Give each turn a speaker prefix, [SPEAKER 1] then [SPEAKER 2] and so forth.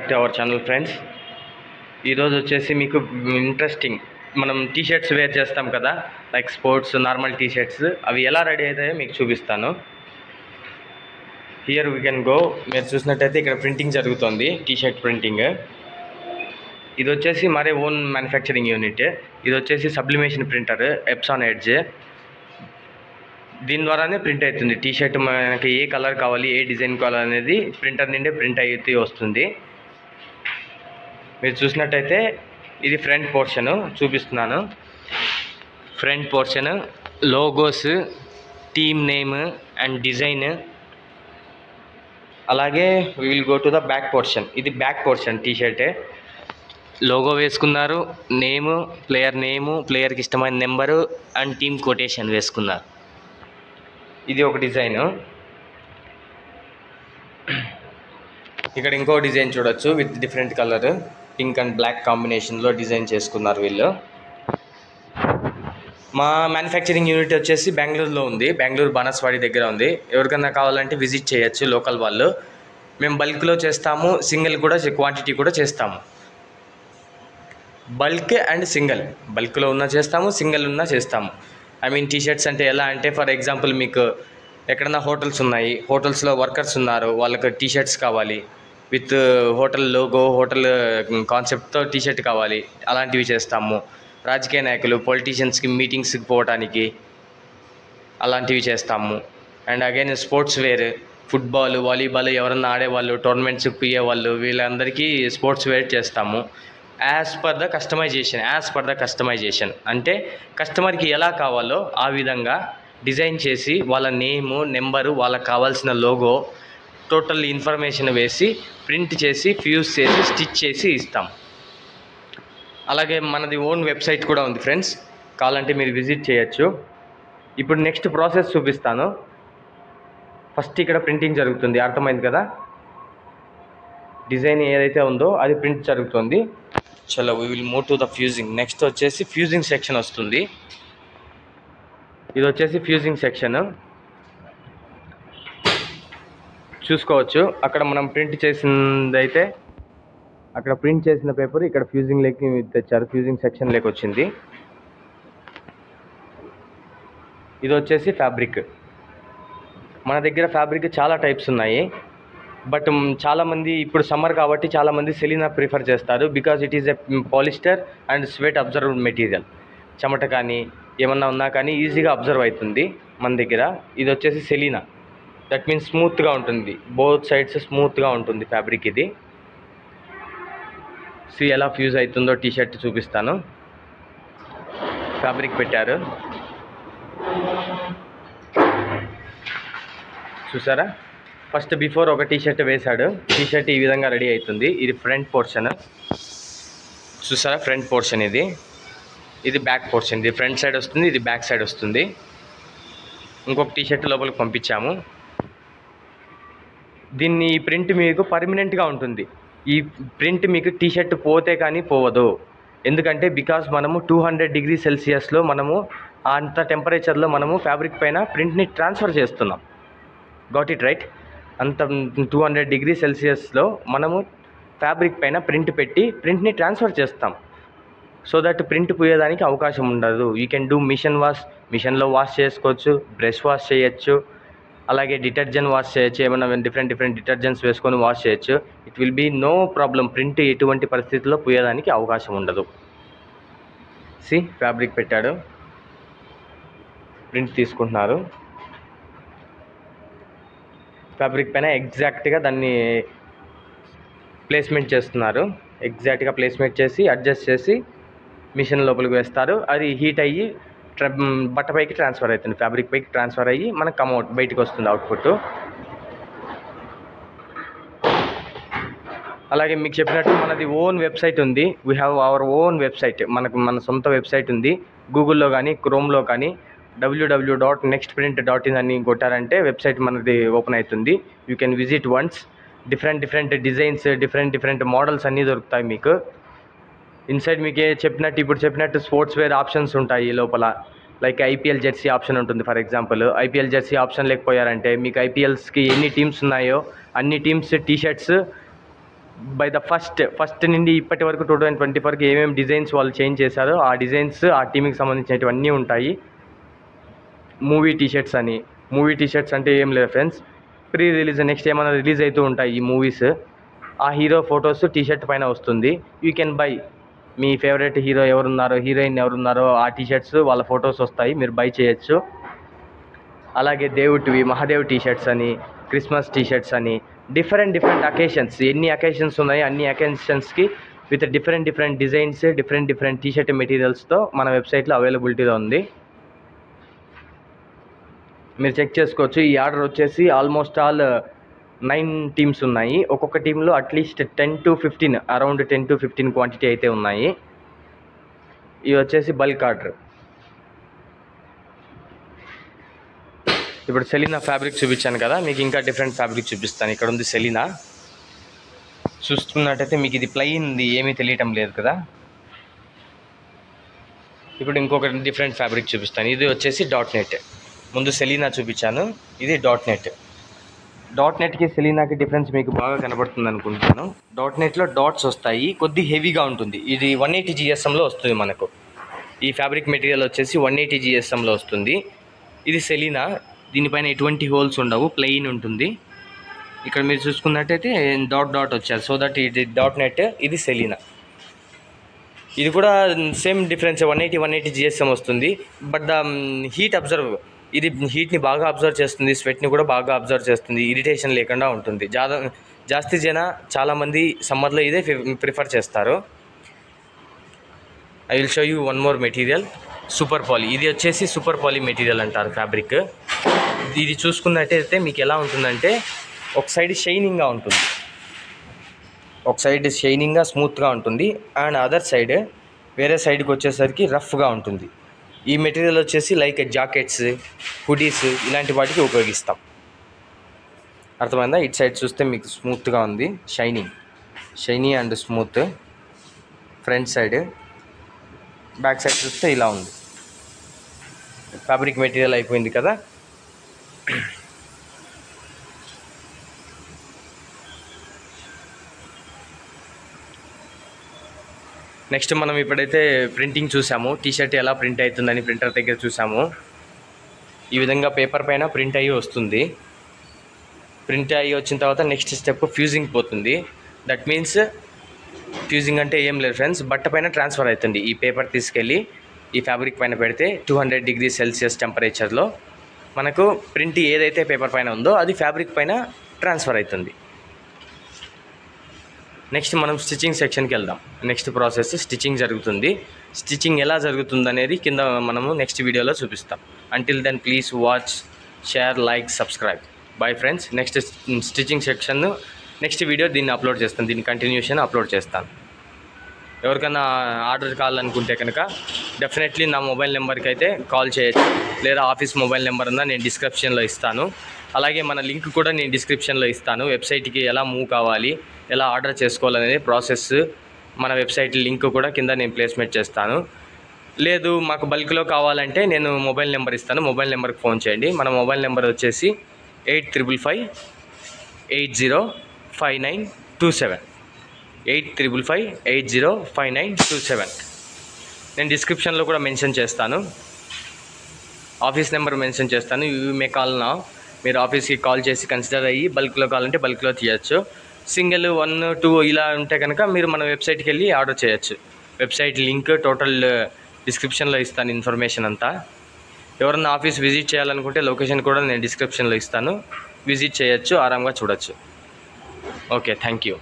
[SPEAKER 1] Back to our channel friends. ఈరోజు వచ్చేసి మీకు ఇంట్రెస్టింగ్ మనం టీ షర్ట్స్ వేర్ చేస్తాం కదా, like sports normal T shirts, అవి ఎలా రెడీ అవుతాయో మీకు చూపిస్తాను. Here we can go. మీరు చూసినట్టయితే ఇక్కడ ప్రింటింగ్ జరుగుతుంది, టీ షర్ట్ ప్రింటింగ్. ఇది వచ్చేసి మరే ఓన్ మ్యానుఫ్యాక్చరింగ్ యూనిట్. ఇది వచ్చేసి సబ్లిమేషన్ ప్రింటర్, ఎప్సాన్ ఎడ్జ్. దీని ద్వారానే ప్రింట్ అవుతుంది టీ షర్ట్. మనకి ఏ కలర్ కావాలి, ఏ డిజైన్ కావాలి అనేది ప్రింటర్ నుండే ప్రింట్ అయితే వస్తుంది. మీరు చూసినట్టయితే ఇది ఫ్రంట్ పోర్షన్ చూపిస్తున్నాను. Front portion, logos, team name and design. అలాగే we will go to the back portion. ఇది బ్యాక్ పోర్షన్. టీ షర్టే లోగో వేసుకున్నారు, నేము, ప్లేయర్ నేము, ప్లేయర్కి ఇష్టమైన నెంబరు అండ్ టీమ్ కొటేషన్ వేసుకున్నారు. ఇది ఒక డిజైన్. ఇక్కడ ఇంకో డిజైన్ చూడొచ్చు with different colour, pink and black కాంబినేషన్లో డిజైన్ చేసుకున్నారు వీళ్ళు. మా మ్యానుఫ్యాక్చరింగ్ యూనిట్ వచ్చేసి బెంగళూరులో ఉంది, బెంగళూరు బానస్వాడి దగ్గర ఉంది. ఎవరికైనా కావాలంటే విజిట్ చేయొచ్చు లోకల్ వాళ్ళు. మేము బల్క్లో చేస్తాము, సింగిల్ కూడా క్వాంటిటీ కూడా చేస్తాము. బల్క్ అండ్ సింగిల్, బల్క్లో ఉన్న చేస్తాము, సింగిల్ ఉన్న చేస్తాము. ఐ మీన్ టీ షర్ట్స్ అంటే ఎలా అంటే, ఫర్ ఎగ్జాంపుల్ మీకు ఎక్కడన్నా హోటల్స్ ఉన్నాయి, హోటల్స్లో వర్కర్స్ ఉన్నారు, వాళ్ళకి టీ షర్ట్స్ కావాలి విత్ హోటల్ లోగో, హోటల్ కాన్సెప్ట్తో టీ షర్ట్ కావాలి, అలాంటివి చేస్తాము. రాజకీయ నాయకులు, పొలిటీషియన్స్కి మీటింగ్స్కి పోవడానికి అలాంటివి చేస్తాము. And again sports wear, football, volleyball ఎవరన్నా ఆడేవాళ్ళు, టోర్నమెంట్స్కి పోయేవాళ్ళు, వీళ్ళందరికీ స్పోర్ట్స్ వేర్ చేస్తాము. యాజ్ పర్ ద కస్టమైజేషన్ అంటే కస్టమర్కి ఎలా కావాలో ఆ విధంగా డిజైన్ చేసి వాళ్ళ నేము, నెంబరు, వాళ్ళకి కావాల్సిన లోగో, టోటల్ ఇన్ఫర్మేషన్ వేసి ప్రింట్ చేసి ఫ్యూజ్ చేసి స్టిచ్ చేసి ఇస్తాం. అలాగే మనది ఓన్ వెబ్సైట్ కూడా ఉంది ఫ్రెండ్స్, కావాలంటే మీరు విజిట్ చేయొచ్చు. ఇప్పుడు నెక్స్ట్ ప్రాసెస్ చూపిస్తాను. ఫస్ట్ ఇక్కడ ప్రింటింగ్ జరుగుతుంది, అర్థమైంది కదా. డిజైన్ ఏదైతే ఉందో అది ప్రింట్ జరుగుతుంది. చలో we will move to the fusing. Next వచ్చేసి ఫ్యూజింగ్ సెక్షన్ వస్తుంది. ఇది వచ్చేసి ఫ్యూజింగ్ సెక్షన్ చూసుకోవచ్చు. అక్కడ మనం ప్రింట్ చేసిందైతే అక్కడ ప్రింట్ చేసిన పేపర్ ఇక్కడ ఫ్యూజింగ్ లేకి తెచ్చారు, ఫ్యూజింగ్ సెక్షన్ లేకి వచ్చింది. ఇది వచ్చేసి ఫ్యాబ్రిక్. మన దగ్గర ఫ్యాబ్రిక్ చాలా టైప్స్ ఉన్నాయి, బట్ చాలామంది ఇప్పుడు సమ్మర్ కాబట్టి చాలామంది సెలీనా ప్రిఫర్ చేస్తారు. Because it is a polyester and sweat observed material. చెమట కానీ ఏమన్నా ఉన్నా కానీ ఈజీగా అబ్జర్వ్ అవుతుంది మన దగ్గర. ఇది వచ్చేసి సెలీనా, దట్ మీన్స్ స్మూత్గా ఉంటుంది, బోత్ సైడ్స్ స్మూత్గా ఉంటుంది ఫ్యాబ్రిక్. ఇది ఎలా ఫ్యూజ్ అవుతుందో టీ షర్ట్ చూపిస్తాను. ఫ్యాబ్రిక్ పెట్టారు చూసారా. ఫస్ట్ బిఫోర్ ఒక టీ షర్ట్ వేశాడు, టీ షర్ట్ ఈ విధంగా రెడీ అవుతుంది. ఇది ఫ్రంట్ పోర్షన్ చూసారా, ఫ్రంట్ పోర్షన్. ఇది బ్యాక్ పోర్షన్. ఇది ఫ్రంట్ సైడ్ వస్తుంది, ఇది బ్యాక్ సైడ్ వస్తుంది. ఇంకొక టీ షర్ట్ లోపలికి పంపించాము. దీన్ని ఈ ప్రింట్ మీకు పర్మనెంట్గా ఉంటుంది. ఈ ప్రింట్ మీకు టీ షర్ట్ పోతే కానీ పోవదు. ఎందుకంటే బికాజ్ మనము 200 డిగ్రీ సెల్సియస్లో మనము అంత టెంపరేచర్లో మనము ఫ్యాబ్రిక్ పైన ప్రింట్ని ట్రాన్స్ఫర్ చేస్తున్నాం. Got it right. అంత 200 డిగ్రీ సెల్సియస్లో మనము ఫ్యాబ్రిక్ పైన ప్రింట్ పెట్టి ప్రింట్ని ట్రాన్స్ఫర్ చేస్తాం. సో దట్ ప్రింట్ పోయేదానికి అవకాశం ఉండదు. You can do machine wash, మిషన్లో వాష్ చేసుకోవచ్చు, బ్రష్ వాష్ చేయొచ్చు, అలాగే డిటర్జెంట్ వాష్ చేయొచ్చు, ఏమైనా డిఫరెంట్ డిటర్జెంట్స్ వేసుకొని వాష్ చేయొచ్చు. It will be no problem. Print ఎటువంటి పరిస్థితుల్లో పోయేదానికి అవకాశం ఉండదు. ఫ్యాబ్రిక్ పెట్టాడు, ప్రింట్ తీసుకుంటున్నారు. ఫ్యాబ్రిక్ పైన ఎగ్జాక్ట్గా దాన్ని ప్లేస్మెంట్ చేస్తున్నారు. ఎగ్జాక్ట్గా ప్లేస్మెంట్ చేసి అడ్జస్ట్ చేసి మిషన్ లోపలికి వేస్తారు. అది హీట్ అయ్యి బట్ట పైకి ట్రాన్స్ఫర్ అవుతుంది, ఫ్యాబ్రిక్ పైకి ట్రాన్స్ఫర్ అయ్యి మనకు కమ్అవుట్ బయటకు వస్తుంది అవుట్పుట్. అలాగే మీకు చెప్పినట్టు మనది ఓన్ వెబ్సైట్ ఉంది. We have our own website. మన సొంత వెబ్సైట్ ఉంది. గూగుల్లో కానీ క్రోమ్లో కానీ www.nextprint.in అని కొట్టారంటే వెబ్సైట్ మనది ఓపెన్ అవుతుంది. You can visit once. Different designs, different models అన్నీ దొరుకుతాయి మీకు. ఇన్సైడ్ మీకు ఇప్పుడు చెప్పినట్టు స్పోర్ట్స్ వేర్ ఆప్షన్స్ ఉంటాయి లోపల. లైక్ ఐపీఎల్ జెర్సీ ఆప్షన్ ఉంటుంది. For example IPL jersey option లేకపోయారంటే మీకు ఐపీఎల్స్కి ఎన్ని టీమ్స్ ఉన్నాయో అన్ని teams T shirts by the first నుండి ఇప్పటి వరకు 2020 వరకు ఏమేమి డిజైన్స్ వాళ్ళు చేంజ్ చేశారో ఆ డిజైన్స్ ఆ టీంకి సంబంధించినవన్నీ ఉంటాయి. మూవీ టీషర్ట్స్ అంటే ఏం లేదు ఫ్రెండ్స్, ప్రీ రిలీజ్ నెక్స్ట్ ఏమైనా రిలీజ్ అవుతూ ఉంటాయి ఈ మూవీస్, ఆ హీరో ఫొటోస్ టీషర్ట్ పైన వస్తుంది. You can buy, me favourite hero ఎవరున్నారో హీరోయిన్ ఎవరున్నారో ఆ టీషర్ట్స్ వాళ్ళ ఫొటోస్ వస్తాయి, మీరు బై చేయొచ్చు. అలాగే దేవుడివి మహాదేవ్ టీషర్ట్స్ అని, క్రిస్మస్ టీషర్ట్స్ అని, డిఫరెంట్ అకేషన్స్, ఎన్ని అకేషన్స్ ఉన్నాయో అన్ని అకేషన్స్కి with different designs, different T-shirt మెటీరియల్స్తో మన వెబ్సైట్లో అవైలబిలిటీలో ఉంది. మీరు చెక్ చేసుకోవచ్చు. ఈ ఆర్డర్ వచ్చేసి ఆల్మోస్ట్ ఆల్ 9 టీమ్స్ ఉన్నాయి. ఒక్కొక్క టీంలో at least 10 to 15 around 10 to 15 quantity అయితే ఉన్నాయి. ఇవి వచ్చేసి బల్క్ ఆర్డర్. ఇప్పుడు సెలీనా ఫ్యాబ్రిక్ చూపించాను కదా, మీకు ఇంకా డిఫరెంట్ ఫ్యాబ్రిక్ చూపిస్తాను. ఇక్కడ ఉంది సెలీనా, చూస్తున్నట్టయితే మీకు ఇది ప్లెయిన్ది ఏమీ తెలియటం లేదు కదా. ఇప్పుడు ఇంకొక డిఫరెంట్ ఫ్యాబ్రిక్ చూపిస్తాను. ఇది వచ్చేసి డాట్ నెట్. ముందు సెలీనా చూపించాను, ఇది డాట్ నెట్కి సెలీనాకి డిఫరెన్స్ మీకు బాగా కనబడుతుంది అనుకుంటున్నాను. డాట్ నెట్లో డాట్స్ వస్తాయి, కొద్ది హెవీగా ఉంటుంది. ఇది 180 GSMలో వస్తుంది మనకు. ఈ ఫ్యాబ్రిక్ మెటీరియల్ వచ్చేసి 180 GSMలో వస్తుంది. ఇది సెలీనా, దీనిపైన ఎటువంటి హోల్స్ ఉండవు, ప్లెయిన్ ఉంటుంది. ఇక్కడ మీరు చూసుకున్నట్టయితే డాట్ వచ్చారు, సో దట్ ఇది డాట్ నెట్, ఇది సెలీనా. ఇది కూడా సేమ్ డిఫరెన్స్ 180 GSM వస్తుంది. బట్ ద హీట్ అబ్జర్వ్, ఇది హీట్ని బాగా అబ్జర్వ్ చేస్తుంది, స్వెట్ని కూడా బాగా అబ్జర్వ్ చేస్తుంది, ఇరిటేషన్ లేకుండా ఉంటుంది. జాస్తి చాలామంది సమ్మర్లో ఇదే ప్రిఫర్ చేస్తారు. I will show you one more material, super poly. ఇది వచ్చేసి సూపర్ పాలీ మెటీరియల్ అంటారు ఫ్యాబ్రిక్. ఇది చూసుకున్నట్టయితే మీకు ఎలా ఉంటుందంటే ఒక సైడ్ షైనింగ్గా ఉంటుంది, ఒక సైడ్ షైనింగ్గా స్మూత్గా ఉంటుంది, అండ్ అదర్ సైడ్ వేరే సైడ్కి వచ్చేసరికి రఫ్గా ఉంటుంది. ఈ మెటీరియల్ వచ్చేసి లైక్ జాకెట్స్, హుడీస్ ఇలాంటి వాటికి ఉపయోగిస్తాం. అర్థమైందా? ఇటు సైడ్ చూస్తే మీకు స్మూత్గా ఉంది, shiny and smooth. Front side, back side చూస్తే ఇలా ఉంది. ఫ్యాబ్రిక్ మెటీరియల్ అయిపోయింది కదా. నెక్స్ట్ మనం ఇప్పుడైతే ప్రింటింగ్ చూసాము, టీషర్ట్ ఎలా ప్రింట్ అవుతుందని ప్రింటర్ దగ్గర చూసాము. ఈ విధంగా పేపర్ పైన ప్రింట్ అయ్యి వస్తుంది. ప్రింట్ అయ్యి వచ్చిన తర్వాత నెక్స్ట్ స్టెప్ ఫ్యూజింగ్ పోతుంది. దట్ మీన్స్ ఫ్యూజింగ్ అంటే ఏం లేదు ఫ్రెండ్స్, బట్ట పైన ట్రాన్స్ఫర్ అవుతుంది. ఈ పేపర్ తీసుకెళ్ళి ఈ ఫ్యాబ్రిక్ పైన పెడితే 200 degrees Celsius టెంపరేచర్లో మనకు ప్రింట్ ఏదైతే పేపర్ పైన ఉందో అది ఫ్యాబ్రిక్ పైన ట్రాన్స్ఫర్ అవుతుంది. నెక్స్ట్ మనం స్టిచ్చింగ్ సెక్షన్కి వెళ్దాం. నెక్స్ట్ ప్రాసెస్ స్టిచ్చింగ్ జరుగుతుంది. స్టిచ్చింగ్ ఎలా జరుగుతుంది అనేది కింద మనము నెక్స్ట్ వీడియోలో చూపిస్తాం. Until then please watch, share, like, subscribe. Bye friends. Next stitching section next video దీన్ని అప్లోడ్ చేస్తాను, దీని కంటిన్యూషన్ అప్లోడ్ చేస్తాను. ఎవరికైనా ఆర్డర్ కావాలనుకుంటే కనుక డెఫినెట్లీ నా మొబైల్ నెంబర్కి అయితే కాల్ చేయొచ్చు, లేదా ఆఫీస్ మొబైల్ నెంబర్ ఉందా నేను డిస్క్రిప్షన్లో ఇస్తాను. అలాగే మన లింక్ కూడా నేను డిస్క్రిప్షన్లో ఇస్తాను. వెబ్సైట్కి ఎలా మూవ్ కావాలి, ఎలా ఆర్డర్ చేసుకోవాలనేది ప్రాసెస్ మన వెబ్సైట్ లింక్ కూడా కింద నేను ప్లేస్మెంట్ చేస్తాను. లేదు మాకు బల్క్లో కావాలంటే నేను మొబైల్ నెంబర్ ఇస్తాను, మొబైల్ నెంబర్కి ఫోన్ చేయండి. మన మొబైల్ నెంబర్ వచ్చేసి 8555805927 8555805927. నేను డిస్క్రిప్షన్లో కూడా మెన్షన్ చేస్తాను, ఆఫీస్ నెంబర్ మెన్షన్ చేస్తాను. యూ మే కాల్ నా, మీరు ఆఫీస్కి కాల్ చేసి కన్సిడర్ అయ్యి బల్క్లో కావాలంటే బల్క్లో తీయచ్చు. సింగిల్ 1, 2 ఇలా ఉంటే కనుక మీరు మన వెబ్సైట్కి వెళ్ళి ఆర్డర్ చేయొచ్చు. వెబ్సైట్ లింక్ టోటల్ డిస్క్రిప్షన్లో ఇస్తాను, ఇన్ఫర్మేషన్ అంతా. ఎవరన్నా ఆఫీస్ విజిట్ చేయాలనుకుంటే లొకేషన్ కూడా నేను డిస్క్రిప్షన్లో ఇస్తాను, విజిట్ చేయొచ్చు, ఆరాంగా చూడొచ్చు. Okay, thank you.